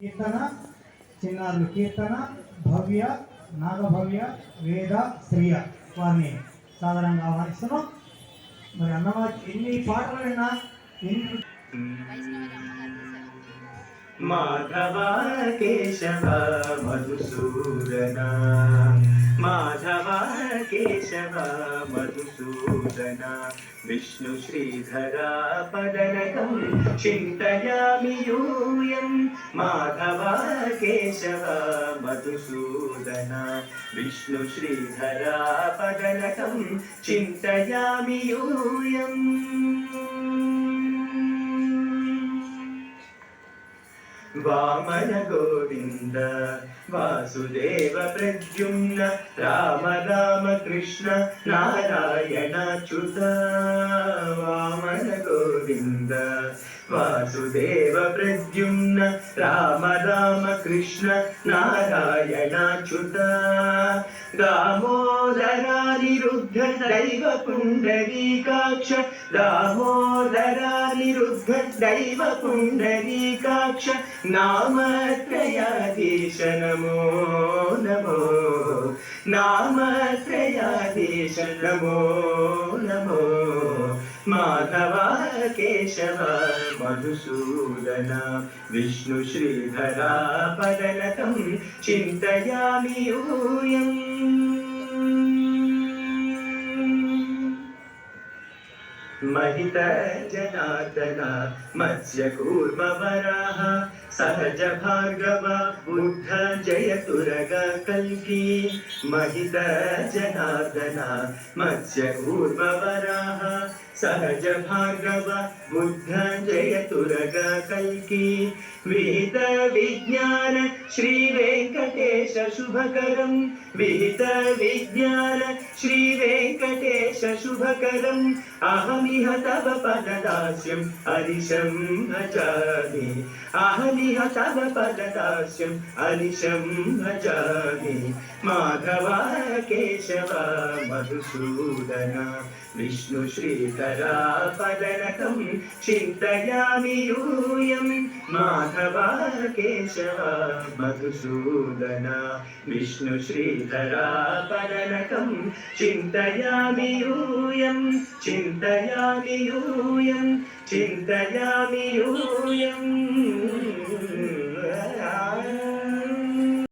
కీర్తన, చిన్నారులు కీర్తన, భవ్య, నాగభవ్య, వేద, శ్రియ వారిని సాధారణంగా ఆహ్వానిస్తున్నాం. మరి అన్నవారి ఎన్ని పాటలు విన్నా ఎన్ని మాధవ కేశవ మధుసూదన, మాధవ కేశవ మధుసూదన, విష్ణు శ్రీధర పదనకం చింతయామి యూయం. మాధవ కేశవ మధుసూదన, విష్ణు శ్రీధర పదనకం చింతయామి యూయం. వామన గోవింద వాసుదేవ ప్రద్యుమ్న, రామ రామ కృష్ణ నారాయణ చ్యుత. వామన గోవింద వాసుదేవ ప్రద్యుమ్న, రామ రామ కృష్ణ నారాయణ చ్యుత. దామోదరానిరుద్ధ దైవ పుండరీకాక్ష, దామోదరానిరుద్ధ దైవ పుండరీకాక్ష, నామత్రయాధీశ నమో నమో, నామత్రయాధీశ నమో నమో. మాధవ కేశవ మధుసూదన, విష్ణు శ్రీధర పదనకం చింతయామి యూయం. महित जनार्दन मत्स्य कूर्म वराह, सहज भार्गव बुद्ध जयतुरग कल्की. महित जनार्दन मत्स्य कूर्म वराह, सहज भार्गव बुद्ध जयतुरग कल्की. विहित विज्ञान श्री वेंकटेश शुभकरं, विहित विज्ञान श्री वेंकटेश शुभकरं. अहमिह तव पददास्यं अनिशं भजामि, अहमिह तव पददास्यं अनिशं भजामि. माधव केशव मधुसूदन, विष्णु श्रीधर पदनकं चिन्तयामि यूयं. माधव केशव मधुसूदन, विष्णु श्रीधर पदनकं चिन्तयामि यूयं, चिन्तयामि यूयं, चिन्तयामि यूयम्.